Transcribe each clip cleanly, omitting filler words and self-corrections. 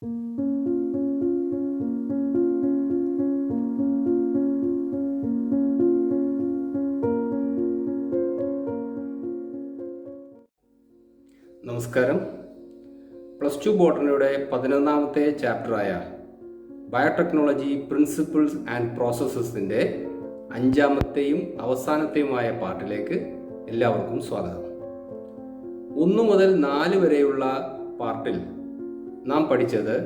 നമസ്കാരം. +2 ബോട്ടണിയുടെ 11ാമത്തെ ചാപ്റ്ററായ biotechnology principles and പ്രോസസ്സസിൻ്റെ 5ാമത്തെയും അവസാനത്തെയുമായ പാർട്ടിലേക്ക് എല്ലാവർക്കും സ്വാഗതം. 1 മുതൽ 4 വരെയുള്ള പാർട്ടിൽ നാം പഠിച്ചത്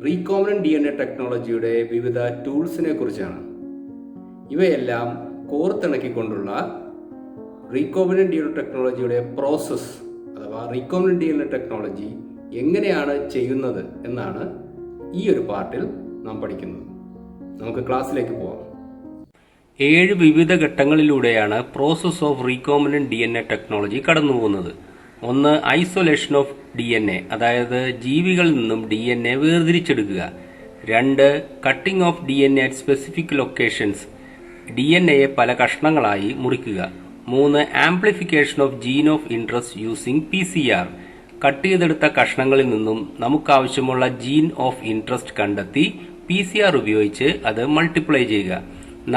റീകോംബിനന്റ് DNA ടെക്നോളജിയുടെ വിവിധ ടൂൾസിനെ കുറിച്ചാണ്. ഇവയെല്ലാം കോർത്തിണക്കിക്കൊണ്ടുള്ള റീകോംബിനന്റ് DNA ടെക്നോളജിയുടെ പ്രോസസ്സ് അഥവാ റീകോംബിനന്റ് DNA ടെക്നോളജി എങ്ങനെയാണ് ചെയ്യുന്നത് എന്നാണ് ഈ ഒരു പാർട്ടിൽ നാം പഠിക്കുന്നത്. നമുക്ക് ക്ലാസ്സിലേക്ക് പോവാം. 7 വിവിധ ഘട്ടങ്ങളിലൂടെയാണ് process of recombinant DNA technology കടന്നുപോകുന്നത്. 1. ഐസൊലേഷൻ ഓഫ് DNA, അതായത് ജീവികളിൽ നിന്നും DNA വേർതിരിച്ചെടുക്കുക. 2. Cutting of DNA at specific locations, DNAയെ പല കഷ്ണങ്ങളായി മുറിക്കുക. 3. Amplification of gene of interest using PCR, cut ചെയ്തെടുത്ത കഷ്ണങ്ങളിൽ നിന്നും നമുക്കാവശ്യമുള്ള ജീൻ ഓഫ് ഇൻട്രസ്റ്റ് കണ്ടെത്തി PCR ഉപയോഗിച്ച് അത് മൾട്ടിപ്ലൈ ചെയ്യുക.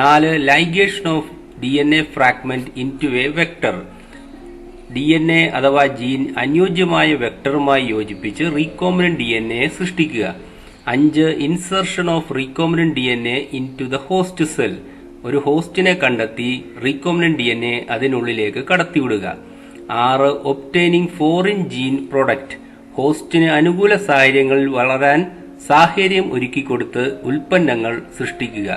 4. Ligation of DNA fragment into a vector, DNA അഥവാ ജീൻ അനുയോജ്യമായ വെക്ടറുമായി യോജിപ്പിച്ച് റീകോംബിനന്റ് DNA സൃഷ്ടിക്കുക. 5. Insertion of recombinant DNA into the host cell, ഒരു ഹോസ്റ്റിനെ കണ്ടെത്തി റീകോംബിനന്റ് DNA അതിനുള്ളിലേക്ക് കടത്തിവിടുക. 6. ഒബ്റ്റെയിനിങ് ഫോറിൻ ജീൻ പ്രൊഡക്റ്റ്, ഹോസ്റ്റിന് അനുകൂല സാഹചര്യങ്ങളിൽ വളരാൻ സാഹചര്യം ഒരുക്കിക്കൊടുത്ത് ഉൽപ്പന്നങ്ങൾ സൃഷ്ടിക്കുക.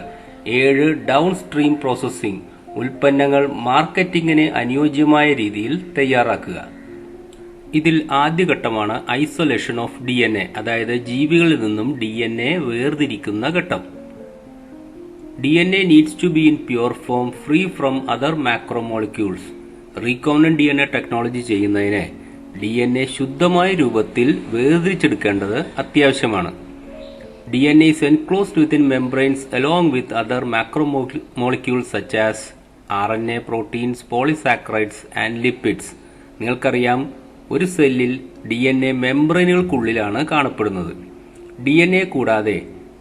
7. ഡൗൺ സ്ട്രീം പ്രോസസ്സിംഗ്, ഉൽപ്പന്നങ്ങൾ മാർക്കറ്റിംഗിന് അനുയോജ്യമായ രീതിയിൽ തയ്യാറാക്കുക. ഇതിൽ ആദ്യ ഘട്ടമാണ് ഐസൊലേഷൻ ഓഫ് DNA, അതായത് ജീവികളിൽ നിന്നും DNA വേർതിരിക്കുന്ന ഘട്ടം. DNA needs to be in pure form, free from other macromolecules. Recombinant DNA technology ചെയ്യുന്നതിന് DNA ശുദ്ധമായ രൂപത്തിൽ വേർതിരിച്ചെടുക്കേണ്ടത് അത്യാവശ്യമാണ്. DNA is enclosed within membranes along with other macromolecules such as RNA, proteins, polysaccharides and lipids. നിങ്ങൾക്കറിയാം, ഒരു സെല്ലിൽ DNA മെംബ്രെയിനുകൾക്കുള്ളിലാണ് കാണപ്പെടുന്നത്. DNA കൂടാതെ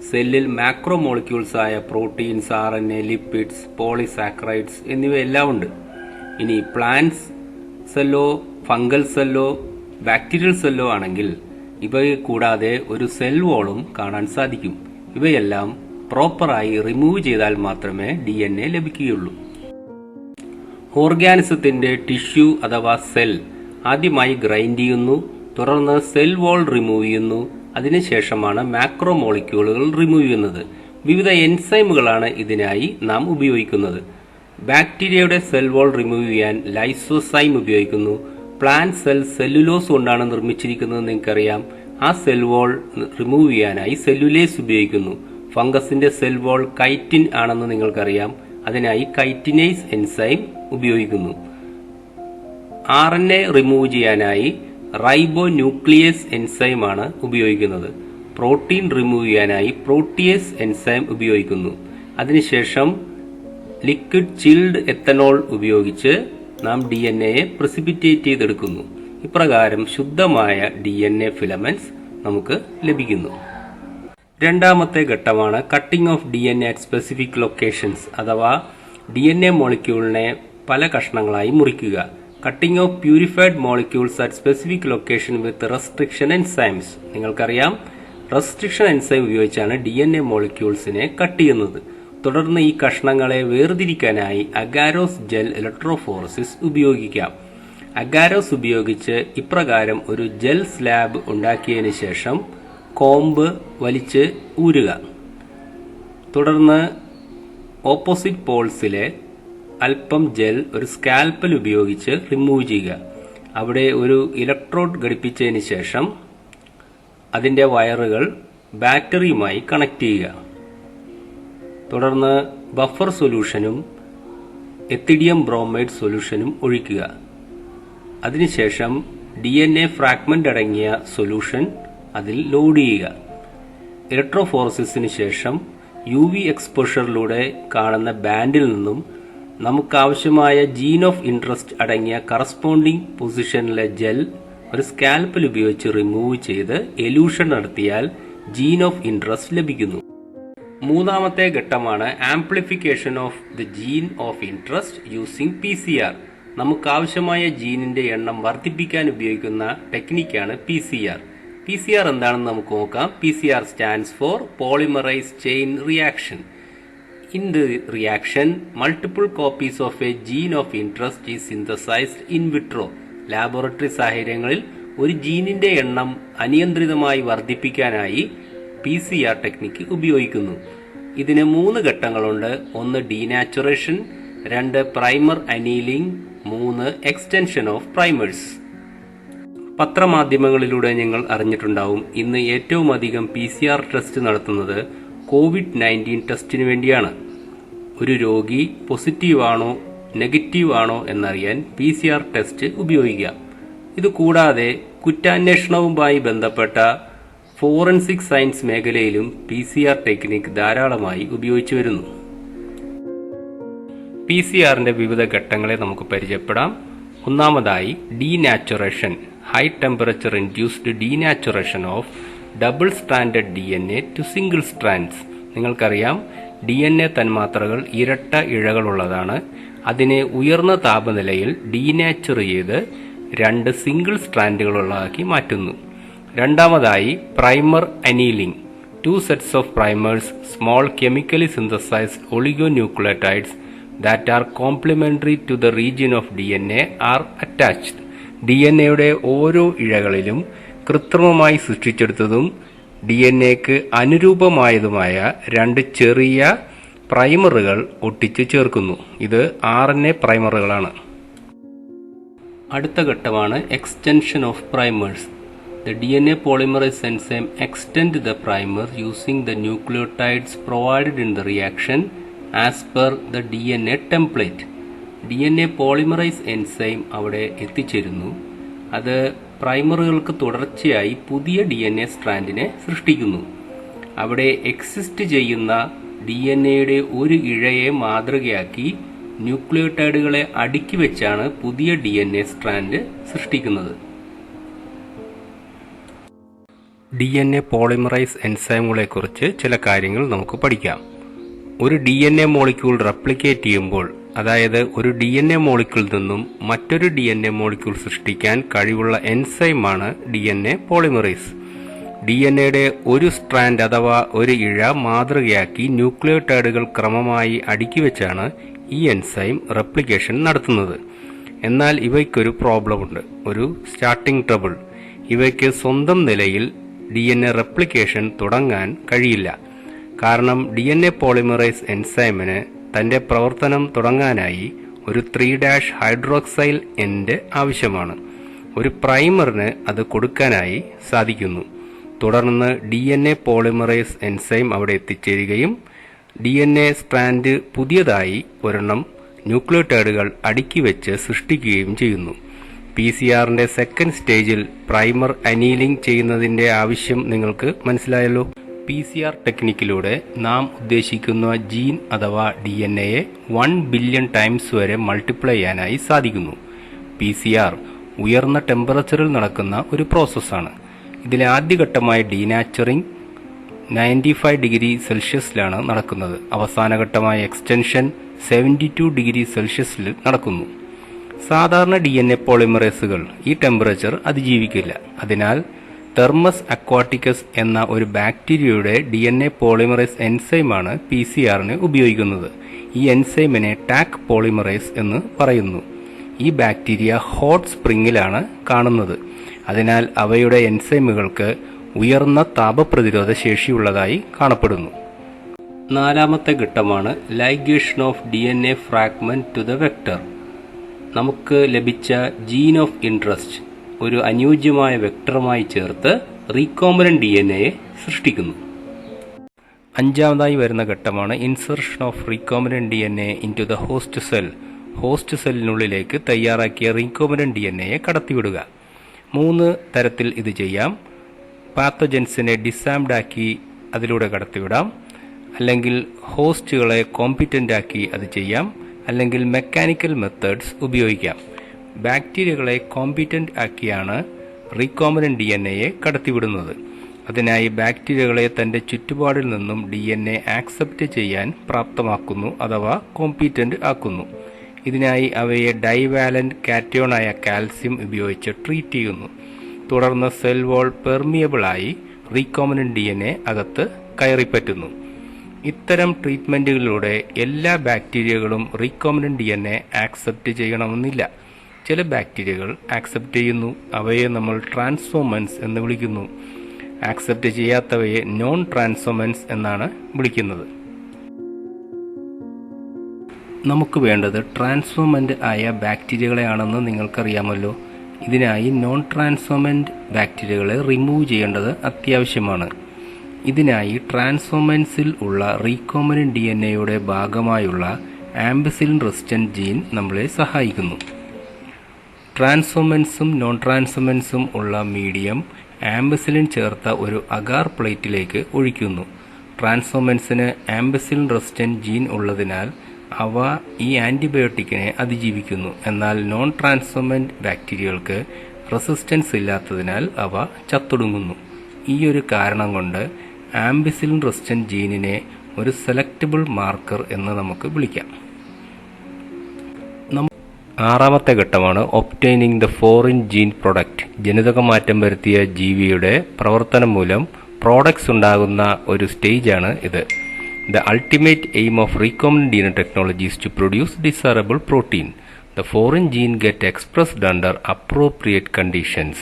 സെല്ലിൽ മാക്രോമോളിക്യൂൾസ് ആയ പ്രോട്ടീൻസ്, RNA, ലിപ്പിഡ്സ്, പോളിസാക്കറൈഡ്സ് എന്നിവയെല്ലാം ഉണ്ട്. ഇനി plants Cello, fungal Cello, bacterial Cello ആണെങ്കിൽ ഇവയെ കൂടാതെ ഒരു സെൽ വോളും കാണാൻ സാധിക്കും. ഇവയെല്ലാം പ്രോപ്പറായി റിമൂവ് ചെയ്താൽ മാത്രമേ DNA ലഭിക്കുകയുള്ളൂ. ഓർഗാനിസത്തിന്റെ ടിഷ്യൂ അഥവാ സെൽ ആദ്യമായി ഗ്രൈൻഡ് ചെയ്യുന്നു, തുടർന്ന് സെൽ വോൾ റിമൂവ് ചെയ്യുന്നു. അതിനുശേഷമാണ് മാക്രോമോളിക്യൂളുകൾ റിമൂവ് ചെയ്യുന്നത്. വിവിധ എൻസൈമുകളാണ് ഇതിനായി നാം ഉപയോഗിക്കുന്നത്. ബാക്ടീരിയയുടെ സെൽ വോൾ റിമൂവ് ചെയ്യാൻ ലൈസോസൈം ഉപയോഗിക്കുന്നു. പ്ലാന്റ് സെൽ സെല്ലുലോസ് കൊണ്ടാണ് നിർമ്മിച്ചിരിക്കുന്നത് നിങ്ങൾക്കറിയാം. ആ സെൽ വോൾ റിമൂവ് ചെയ്യാനായി സെല്ലുലേസ് ഉപയോഗിക്കുന്നു. ഫംഗസിന്റെ സെൽ വോൾ കൈറ്റിൻ ആണെന്ന് നിങ്ങൾക്കറിയാം. അതിനായി കൈറ്റിനേസ് എൻസൈം ഉപയോഗിക്കുന്നു. RNA റിമൂവ് ചെയ്യാനായി റൈബോ ന്യൂക്ലിയേസ് എൻസൈം ആണ് ഉപയോഗിക്കുന്നത്. പ്രോട്ടീൻ റിമൂവ് ചെയ്യാനായി പ്രോട്ടിയേസ് എൻസൈം ഉപയോഗിക്കുന്നു. അതിനുശേഷം ലിക്വിഡ് ചിൽഡ് എത്തനോൾ ഉപയോഗിച്ച് നാം DNAയെ പ്രസിപ്പിറ്റേറ്റ് ചെയ്തെടുക്കുന്നു. ഇപ്രകാരം ശുദ്ധമായ DNA ഫിലമെന്റ്സ് നമുക്ക് ലഭിക്കുന്നു. രണ്ടാമത്തെ ഘട്ടമാണ് cutting of DNA at specific locations, അഥവാ DNA മോളിക്യൂളിനെ പല കഷ്ണങ്ങളായി മുറിക്കുക. Cutting of purified molecules at specific location with restriction enzymes, നിങ്ങൾക്കറിയാം, റെസ്ട്രിക്ഷൻ എൻസൈം ഉപയോഗിച്ചാണ് DNA മോളിക്യൂൾസിനെ കട്ട് ചെയ്യുന്നത്. തുടർന്ന് ഈ കഷ്ണങ്ങളെ വേർതിരിക്കാനായി അഗാരോസ് ജെൽ ഇലക്ട്രോഫോറസിസ് ഉപയോഗിക്കാം. അഗാരോസ് ഉപയോഗിച്ച് ഇപ്രകാരം ഒരു ജെൽ സ്ലാബ് ഉണ്ടാക്കിയതിനു ശേഷം കോമ്പ് വലിച്ച് ഊരുക. തുടർന്ന് ഓപ്പോസിറ്റ് പോൾസിലെ അല്പം ജെൽ ഒരു സ്കാൽപ്പൽ ഉപയോഗിച്ച് റിമൂവ് ചെയ്യുക. അവിടെ ഒരു ഇലക്ട്രോഡ് ഘടിപ്പിച്ചതിന് ശേഷം അതിന്റെ വയറുകൾ ബാറ്ററിയുമായി കണക്ട് ചെയ്യുക. തുടർന്ന് ബഫർ സൊല്യൂഷനും എത്തിഡിയം ബ്രോമൈഡ് സൊല്യൂഷനും ഒഴിക്കുക. അതിനുശേഷം DNA ഫ്രാഗ്മെന്റ് അടങ്ങിയ സൊല്യൂഷൻ അതിൽ ലോഡ് ചെയ്യുക. ഇലക്ട്രോഫോറസിസിന് ശേഷം UV എക്സ്പോഷറിലൂടെ കാണുന്ന ബാൻഡിൽ നിന്നും നമുക്കാവശ്യമായ ജീൻ ഓഫ് ഇൻട്രസ്റ്റ് അടങ്ങിയ കറസ്പോണ്ടിങ് പൊസിഷനിലെ ജെൽ ഒരു സ്കാൽപ്പൽ ഉപയോഗിച്ച് റിമൂവ് ചെയ്ത് എലൂഷൻ നടത്തിയാൽ ജീൻ ഓഫ് ഇൻട്രസ്റ്റ് ലഭിക്കുന്നു. മൂന്നാമത്തെ ഘട്ടമാണ് amplification of the gene of interest using PCR. നമുക്ക് ആവശ്യമായ ജീനിന്റെ എണ്ണം വർദ്ധിപ്പിക്കാൻ ഉപയോഗിക്കുന്ന ടെക്നിക്കാണ് PCR. PCR എന്താണെന്ന് നമുക്ക് നോക്കാം. PCR stands for polymerase chain reaction. In the reaction, multiple copies of a gene of interest is synthesized in vitro. Laboratory സാഹചര്യങ്ങളിൽ ഒരു ജീനിന്റെ എണ്ണം അനിയന്ത്രിതമായി വർദ്ധിപ്പിക്കാനായി PCR ടെക്നിക്ക് ഉപയോഗിക്കുന്നു. ഇതിന് 3 ഘട്ടങ്ങളുണ്ട്. 1 denaturation, 2 primer annealing, 3 extension of primers. പത്രമാധ്യമങ്ങളിലൂടെ നിങ്ങൾ അറിഞ്ഞിട്ടുണ്ടാവും, ഇന്ന് ഏറ്റവും അധികം PCR ടെസ്റ്റ് നടത്തുന്നത് COVID-19 ടെസ്റ്റിന് വേണ്ടിയാണ്. ഒരു രോഗി പോസിറ്റീവ് ആണോ നെഗറ്റീവ് ആണോ എന്നറിയാൻ PCR ടെസ്റ്റ് ഉപയോഗിക്കാം. ഇതുകൂടാതെ കുറ്റാന്വേഷണവുമായി ബന്ധപ്പെട്ട ഫോറൻസിക് സയൻസ് മേഖലയിലും PCR ടെക്നിക് ധാരാളമായി ഉപയോഗിച്ചു വരുന്നു. PCRന്റെ വിവിധ ഘട്ടങ്ങളെ നമുക്ക് പരിചയപ്പെടാം. ഒന്നാമതായി denaturation, high temperature induced denaturation of double stranded DNA to single strands. നിങ്ങൾക്കറിയാം, DNA തന്മാത്രകൾ ഇരട്ട ഇഴകളുള്ളതാണ്. അതിനെ ഉയർന്ന താപനിലയിൽ ഡീനാച്ചുർ ചെയ്ത് 2 സിംഗിൾ സ്ട്രാൻഡുകളുള്ളതാക്കി മാറ്റുന്നു. രണ്ടാമതായി primer annealing. 2 sets of primers, small chemically synthesized oligonucleotides that are complementary to the region of DNA are attached. DNAയുടെ ഓരോ ഇഴകളിലും കൃത്രിമമായി സൃഷ്ടിച്ചെടുത്തതും DNAക്ക് അനുരൂപമായതുമായ 2 ചെറിയ പ്രൈമറുകൾ ഒട്ടിച്ചു ചേർക്കുന്നു. ഇത് RNA പ്രൈമറുകളാണ്. അടുത്ത ഘട്ടമാണ് extension of primers. The DNA polymerase enzyme extend the primer using the nucleotides provided in the reaction as per the DNA template. DNA polymerase enzyme അവിടെ എത്തിച്ചേരുന്നു. അത് പ്രൈമറുകൾക്ക് തുടർച്ചയായി പുതിയ DNA സ്ട്രാൻഡിനെ സൃഷ്ടിക്കുന്നു. അവിടെ എക്സിസ്റ്റ് ചെയ്യുന്ന DNAയുടെ ഒരു ഇഴയെ മാതൃകയാക്കി ന്യൂക്ലിയോടൈഡുകളെ അടുക്കി വെച്ചാണ് പുതിയ DNA സ്ട്രാൻഡ് സൃഷ്ടിക്കുന്നത്. DNA പോളിമറൈസ് എൻസൈമുകളെക്കുറിച്ച് ചില കാര്യങ്ങൾ നമുക്ക് പഠിക്കാം. ഒരു DNA മോളിക്യൂൾ റെപ്ലിക്കേറ്റ് ചെയ്യുമ്പോൾ, അതായത് ഒരു DNA മോളിക്യൂളിൽ നിന്നും മറ്റൊരു DNA മോളിക്യൂൾ സൃഷ്ടിക്കാൻ കഴിവുള്ള എൻസൈമാണ് DNA പോളിമറൈസ്. DNAയുടെ ഒരു സ്ട്രാൻഡ് അഥവാ ഒരു ഇഴ മാതൃകയാക്കി ന്യൂക്ലിയോടൈഡുകൾ ക്രമമായി അടുക്കി വെച്ചാണ് ഈ എൻസൈം റെപ്ലിക്കേഷൻ നടത്തുന്നത്. എന്നാൽ ഇവയ്ക്കൊരു പ്രോബ്ലമുണ്ട്, ഒരു സ്റ്റാർട്ടിംഗ് ട്രബിൾ. ഇവയ്ക്ക് സ്വന്തം നിലയിൽ DNA റെപ്ലിക്കേഷൻ തുടങ്ങാൻ കഴിയില്ല. കാരണം DNA പോളിമറൈസ് എൻസൈമിന് തന്റെ പ്രവർത്തനം തുടങ്ങാനായി ഒരു 3' ഹൈഡ്രോക്സൈൽ എൻഡ് ആവശ്യമാണ്. ഒരു പ്രൈമറിന് അത് കൊടുക്കാനായി സാധിക്കുന്നു. തുടർന്ന് DNA പോളിമറൈസ് എൻസൈം അവിടെ എത്തിച്ചേരുകയും DNA സ്ട്രാൻഡ് പുതിയതായി ഒരെണ്ണം ന്യൂക്ലിയോടൈഡുകൾ അടുക്കി വെച്ച് സൃഷ്ടിക്കുകയും ചെയ്യുന്നു. PCRന്റെ സെക്കൻഡ് സ്റ്റേജിൽ പ്രൈമർ അനീലിംഗ് ചെയ്യുന്നതിന്റെ ആവശ്യം നിങ്ങൾക്ക് മനസ്സിലായല്ലോ. PCR ടെക്നിക്കിലൂടെ നാം ഉദ്ദേശിക്കുന്ന ജീൻ അഥവാ DNAയെ 1 ബില്യൺ ടൈംസ് വരെ മൾട്ടിപ്ലൈ ചെയ്യാനായി സാധിക്കുന്നു. PCR ഉയർന്ന ടെമ്പറേച്ചറിൽ നടക്കുന്ന ഒരു പ്രോസസ്സാണ്. ഇതിലെ ആദ്യഘട്ടമായ ഡീനാച്ചറിംഗ് 95 ഡിഗ്രി സെൽഷ്യസിലാണ് നടക്കുന്നത്. അവസാനഘട്ടമായ എക്സ്റ്റൻഷൻ 72 ഡിഗ്രി സെൽഷ്യസിൽ നടക്കുന്നു. സാധാരണ DNA പോളിമറേസുകൾ ഈ ടെമ്പറേച്ചർ അതിജീവിക്കില്ല. അതിനാൽ തെർമസ് അക്വാട്ടിക്കസ് എന്ന ഒരു ബാക്ടീരിയയുടെ DNA പോളിമറേസ് എൻസൈമാണ് PCRന് ഉപയോഗിക്കുന്നത്. ഈ എൻസൈമിനെ ടാക് പോളിമറേസ് എന്ന് പറയുന്നു. ഈ ബാക്ടീരിയ ഹോട്ട് സ്പ്രിങ്ങിലാണ് കാണുന്നത്. അതിനാൽ അവയുടെ എൻസൈമുകൾക്ക് ഉയർന്ന താപപ്രതിരോധ ശേഷിയുള്ളതായി കാണപ്പെടുന്നു. നാലാമത്തെ ഘട്ടമാണ് ligation of DNA fragment to the vector. നമുക്ക് ലഭിച്ച ജീൻ ഓഫ് ഇൻട്രസ്റ്റ് ഒരു അനുയോജ്യമായ വെക്ടറുമായി ചേർത്ത് റീകോംബിനന്റ് DNAയെ സൃഷ്ടിക്കുന്നു. അഞ്ചാമതായി വരുന്ന ഘട്ടമാണ് insertion of recombinant DNA into the host cell. Host സെല്ലിനുള്ളിലേക്ക് തയ്യാറാക്കിയ റീകോംബിനന്റ് DNAയെ കടത്തിവിടുക. 3 തരത്തിൽ ഇത് ചെയ്യാം. പാത്തജൻസിനെ ഡിസാംഡ് ആക്കി അതിലൂടെ കടത്തിവിടാം, അല്ലെങ്കിൽ ഹോസ്റ്റുകളെ കോമ്പിറ്റന്റ് ആക്കി അത് ചെയ്യാം, അല്ലെങ്കിൽ മെക്കാനിക്കൽ മെത്തേഡ്സ് ഉപയോഗിക്കാം. ബാക്ടീരിയകളെ കോമ്പിറ്റന്റ് ആക്കിയാണ് റീകോംബിനന്റ് DNAയെ കടത്തിവിടുന്നത്. അതിനായി ബാക്ടീരിയകളെ തന്റെ ചുറ്റുപാടിൽ നിന്നും DNA ആക്സെപ്റ്റ് ചെയ്യാൻ പ്രാപ്തമാക്കുന്നു അഥവാ കോമ്പീറ്റന്റ് ആക്കുന്നു. ഇതിനായി അവയെ ഡൈവാലന്റ് കാറ്റയോണായ കാൽസ്യം ഉപയോഗിച്ച് ട്രീറ്റ് ചെയ്യുന്നു. തുടർന്ന് സെൽ വാൾ പെർമിയബിളായി റീകോമിനന്റ് DNA അകത്ത് കയറിപ്പറ്റുന്നു. ഇത്തരം ട്രീറ്റ്മെന്റുകളിലൂടെ എല്ലാ ബാക്ടീരിയകളും റീകോമിനന്റ് DNA ആക്സെപ്റ്റ് ചെയ്യണമെന്നില്ല. ചില ബാക്ടീരിയകൾ ആക്സെപ്റ്റ് ചെയ്യുന്നു. അവയെ നമ്മൾ ട്രാൻസ്ഫോമൻസ് എന്ന് വിളിക്കുന്നു. ആക്സെപ്റ്റ് ചെയ്യാത്തവയെ നോൺ ട്രാൻസ്ഫോമൻസ് എന്നാണ് വിളിക്കുന്നത്. നമുക്ക് വേണ്ടത് ട്രാൻസ്ഫോമന്റ് ആയ ബാക്ടീരിയകളെയാണെന്ന് നിങ്ങൾക്കറിയാമല്ലോ. ഇതിനായി നോൺ ട്രാൻസ്ഫോമന്റ് ബാക്ടീരിയകളെ റിമൂവ് ചെയ്യേണ്ടത് അത്യാവശ്യമാണ്. ഇതിനായി ട്രാൻസ്ഫോമൻസിൽ ഉള്ള റീകോമിനന്റ് DNAയുടെ ഭാഗമായുള്ള ആംബിസിലിൻ റെസിസ്റ്റന്റ് ജീൻ നമ്മളെ സഹായിക്കുന്നു. ട്രാൻസ്ഫോമൻസും നോൺ ട്രാൻസ്ഫോമൻസും ഉള്ള മീഡിയം ആംബിസിലിൻ ചേർത്ത ഒരു അഗാർ പ്ലേറ്റിലേക്ക് ഒഴിക്കുന്നു. ട്രാൻസ്ഫോമൻസിന് ആംബിസിലിൻ റെസിസ്റ്റന്റ് ജീൻ ഉള്ളതിനാൽ അവ ഈ ആന്റിബയോട്ടിക്കിനെ അതിജീവിക്കുന്നു. എന്നാൽ നോൺ ട്രാൻസ്ഫോമന്റ് ബാക്ടീരിയകൾക്ക് റെസിസ്റ്റൻസ് ഇല്ലാത്തതിനാൽ അവ ചത്തൊടുങ്ങുന്നു. ഈ ഒരു കാരണം കൊണ്ട് ആംബിസിലിൻ റെസിസ്റ്റന്റ് ജീനിനെ ഒരു സെലക്റ്റബിൾ മാർക്കർ എന്ന് നമുക്ക് വിളിക്കാം. ആറാമത്തെ ഘട്ടമാണ് obtaining the foreign gene product. ജനിതകമാറ്റം വരുത്തിയ ജീവിയുടെ പ്രവർത്തനം മൂലം പ്രോഡക്ട്സ് ഉണ്ടാകുന്ന ഒരു സ്റ്റേജാണ് ഇത്. The ultimate aim of recombinant DNA technology is to produce desirable protein. The foreign gene get expressed under appropriate conditions.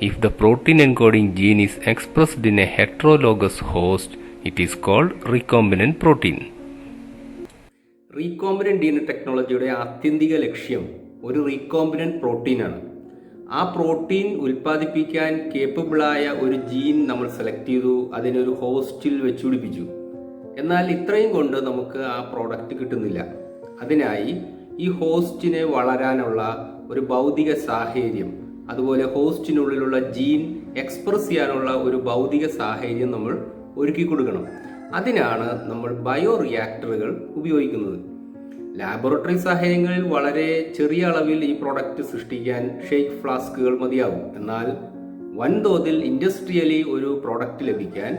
If the protein encoding gene is expressed in a heterologous host, it is called recombinant protein. Recombinant DNA ടെക്നോളജിയുടെ ആത്യന്തിക ലക്ഷ്യം ഒരു recombinant പ്രോട്ടീനാണ്. ആ protein ഉൽപ്പാദിപ്പിക്കാൻ കേപ്പബിളായ ഒരു gene നമ്മൾ select ചെയ്തു, അതിനൊരു ഹോസ്റ്റിൽ വെച്ചുപിടിപ്പിച്ചു. എന്നാൽ ഇത്രയും കൊണ്ട് നമുക്ക് ആ പ്രോഡക്റ്റ് കിട്ടുന്നില്ല. അതിനായി ഈ ഹോസ്റ്റിനെ വളരാനുള്ള ഒരു ഭൗതിക സാഹചര്യം, അതുപോലെ ഹോസ്റ്റിനുള്ളിലുള്ള ജീൻ എക്സ്പ്രസ് ചെയ്യാനുള്ള ഒരു ഭൗതിക സാഹചര്യം നമ്മൾ ഒരുക്കി കൊടുക്കണം. അതിനാണ് നമ്മൾ ബയോ റിയാക്ടറുകൾ ഉപയോഗിക്കുന്നത്. ലാബോറട്ടറി സാഹചര്യങ്ങളിൽ വളരെ ചെറിയ അളവിൽ ഈ പ്രോഡക്റ്റ് സൃഷ്ടിക്കാൻ ഷേക്ക് ഫ്ലാസ്കുകൾ മതിയാകും. എന്നാൽ വൻതോതിൽ ഇൻഡസ്ട്രിയലി ഒരു പ്രോഡക്റ്റ് ലഭിക്കാൻ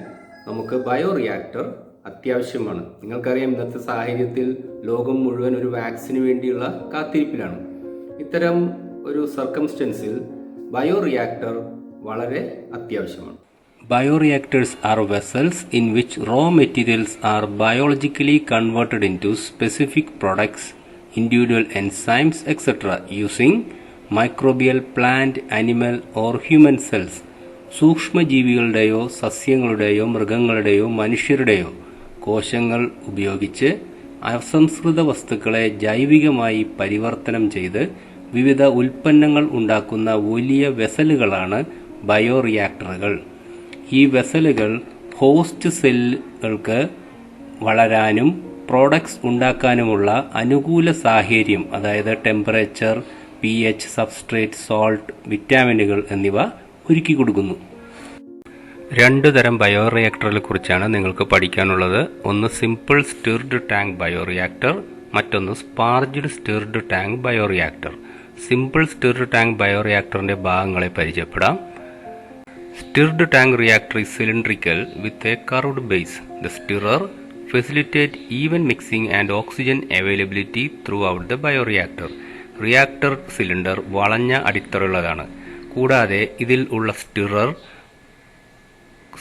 നമുക്ക് ബയോ റിയാക്ടർ അത്യാവശ്യമാണ്. നിങ്ങൾക്കറിയാം, ഇന്നത്തെ സാഹചര്യത്തിൽ ലോകം മുഴുവൻ ഒരു വാക്സിന് വേണ്ടിയുള്ള കാത്തിരിപ്പിലാണ്. ഇത്തരം ഒരു സർക്കംസ്റ്റൻസിൽ ബയോ റിയാക്ടർ വളരെ അത്യാവശ്യമാണ്. Bioreactors are vessels in which raw materials are biologically converted into specific products, individual enzymes, etc. using microbial, plant, animal or human cells. സൂക്ഷ്മജീവികളുടെയോ സസ്യങ്ങളുടെയോ മൃഗങ്ങളുടെയോ മനുഷ്യരുടെയോ കോശങ്ങൾ ഉപയോഗിച്ച് അസംസ്കൃത വസ്തുക്കളെ ജൈവികമായി പരിവർത്തനം ചെയ്ത് വിവിധ ഉൽപ്പന്നങ്ങൾ ഉണ്ടാക്കുന്ന വലിയ വെസലുകളാണ് ബയോറിയാക്ടറുകൾ. ഈ വെസലുകൾ ഹോസ്റ്റ് സെല്ലുകൾക്ക് വളരാനും പ്രോഡക്ട്സ് ഉണ്ടാക്കാനുമുള്ള അനുകൂല സാഹചര്യം, അതായത് ടെമ്പറേച്ചർ, pH, സബ്സ്ട്രേറ്റ്, സോൾട്ട്, വിറ്റാമിനുകൾ എന്നിവ ഒരുക്കി കൊടുക്കുന്നു. രണ്ട് തരം ബയോറിയാക്ടറുകളെ കുറിച്ചാണ് നിങ്ങൾക്ക് പഠിക്കാനുള്ളത്. ഒന്ന് സിമ്പിൾ സ്റ്റിർഡ് ടാങ്ക് ബയോറിയാക്ടർ, മറ്റൊന്ന് sparged stirred tank bioreactor. Simple stirred tank ബയോറിയാക്ടറിന്റെ ഭാഗങ്ങളെ പരിചയപ്പെടാം. Stirred tank reactor is cylindrical with a curved base. The stirrer facilitates even mixing and oxygen availability throughout the bioreactor. Reactor cylinder വളഞ്ഞ അടിത്തറയുള്ളതാണ്. കൂടാതെ ഇതിൽ ഉള്ള stirrer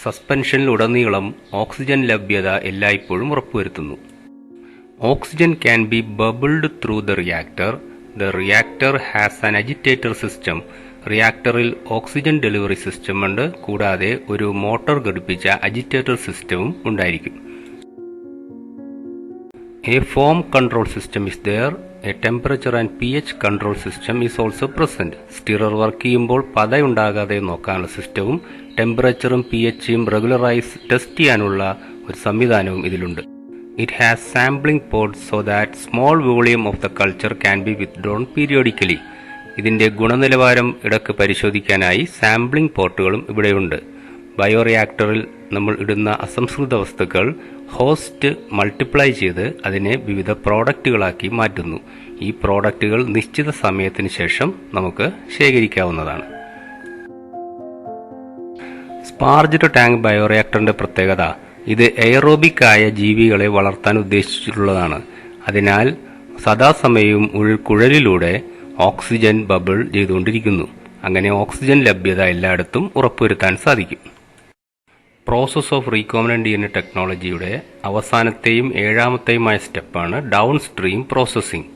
സസ്പെൻഷനിലുടനീളം oxygen ലഭ്യത എല്ലായ്പ്പോഴും ഉറപ്പുവരുത്തുന്നു. Oxygen can be bubbled through the reactor. The reactor has an agitator system. റിയാക്ടറിൽ oxygen delivery system ഉണ്ട്. കൂടാതെ ഒരു മോട്ടോർ ഘടിപ്പിച്ച അജിറ്റേറ്റർ സിസ്റ്റവും ഉണ്ടായിരിക്കും. A foam control system is there. A temperature and pH control system is also present. Stirrer work ചെയ്യുമ്പോൾ പതയുണ്ടാകാതെ നോക്കാനുള്ള സിസ്റ്റവും ടെമ്പറേച്ചറും pHയും റെഗുലറായി ടെസ്റ്റ് ചെയ്യാനുള്ള ഒരു സംവിധാനവും ഇതിലുണ്ട്. It has sampling pods so that small volume of the culture can be withdrawn periodically. ഇതിന്റെ ഗുണനിലവാരം ഇടയ്ക്ക് പരിശോധിക്കാനായി സാമ്പിളിംഗ് പോർട്ടുകളും ഇവിടെയുണ്ട്. ബയോറിയാക്ടറിൽ നമ്മൾ ഇടുന്ന അസംസ്കൃത വസ്തുക്കൾ ഹോസ്റ്റ് മൾട്ടിപ്ലൈ ചെയ്ത് അതിനെ വിവിധ പ്രോഡക്റ്റുകളാക്കി മാറ്റുന്നു. ഈ പ്രോഡക്റ്റുകൾ നിശ്ചിത സമയത്തിന് ശേഷം നമുക്ക് ശേഖരിക്കാവുന്നതാണ്. സ്പാർജ്ഡ് ടാങ്ക് ബയോറിയാക്ടറിന്റെ പ്രത്യേകത ഇത് എയറോബിക് ആയ ജീവികളെ വളർത്താൻ ഉദ്ദേശിച്ചിട്ടുള്ളതാണ്. അതിനാൽ സദാസമയവും ഉൾക്കുഴലിലൂടെ ഓക്സിജൻ ബബിൾ ചെയ്തുകൊണ്ടിരിക്കുന്നു. അങ്ങനെ ഓക്സിജൻ ലഭ്യത എല്ലായിടത്തും ഉറപ്പുവരുത്താൻ സാധിക്കും. പ്രോസസ് ഓഫ് റീകോംബിനന്റ് DNA ടെക്നോളജിയുടെ അവസാനത്തെയും ഏഴാമത്തെയുമായ സ്റ്റെപ്പാണ് downstream processing.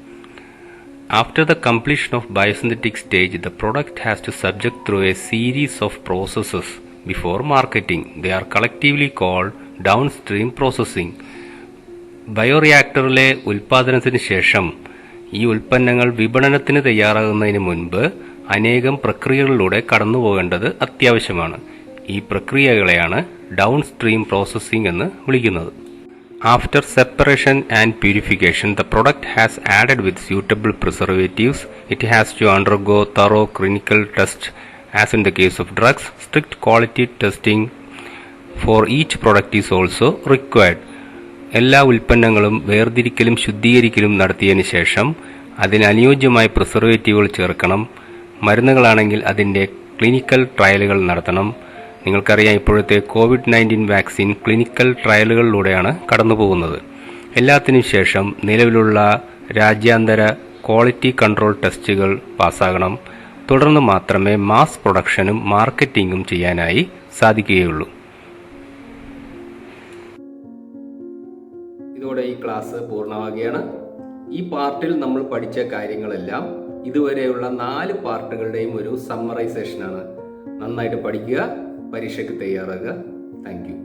After the completion of biosynthetic stage, the product has to subject through a series of processes before marketing. They are collectively called downstream processing. ബയോറിയാക്ടറിലെ ഉൽപാദനത്തിന് ശേഷം ഈ ഉൽപ്പന്നങ്ങൾ വിപണനത്തിന് തയ്യാറാകുന്നതിന് മുൻപ് അനേകം പ്രക്രിയകളിലൂടെ കടന്നുപോകേണ്ടത് അത്യാവശ്യമാണ്. ഈ പ്രക്രിയകളെയാണ് ഡൗൺ സ്ട്രീം പ്രോസസ്സിംഗ് എന്ന് വിളിക്കുന്നത്. After separation and purification, the product has added with suitable preservatives. It has to undergo thorough clinical tests. As in the case of drugs, strict quality testing for each product is also required. എല്ലാ ഉൽപ്പന്നങ്ങളും വേർതിരിക്കലും ശുദ്ധീകരിക്കലും നടത്തിയതിനു ശേഷം അതിന് അനുയോജ്യമായ പ്രിസർവേറ്റീവുകൾ ചേർക്കണം. മരുന്നുകളാണെങ്കിൽ അതിൻ്റെ clinical ട്രയലുകൾ നടത്തണം. നിങ്ങൾക്കറിയാം, ഇപ്പോഴത്തെ COVID-19 വാക്സിൻ ക്ലിനിക്കൽ ട്രയലുകളിലൂടെയാണ് കടന്നുപോകുന്നത്. എല്ലാത്തിനും ശേഷം നിലവിലുള്ള രാജ്യാന്തര ക്വാളിറ്റി കൺട്രോൾ ടെസ്റ്റുകൾ പാസ്സാകണം. തുടർന്ന് മാത്രമേ മാസ് പ്രൊഡക്ഷനും മാർക്കറ്റിംഗും ചെയ്യാനായി സാധിക്കുകയുള്ളൂ. ഇതോടെ ഈ ക്ലാസ് പൂർണ്ണമാവുകയാണ്. ഈ പാർട്ടിൽ നമ്മൾ പഠിച്ച കാര്യങ്ങളെല്ലാം ഇതുവരെയുള്ള 4 പാർട്ടുകളുടെയും ഒരു സമ്മറൈസേഷനാണ്. നന്നായിട്ട് പഠിക്കുക, പരീക്ഷയ്ക്ക് തയ്യാറാകുക. Thank you.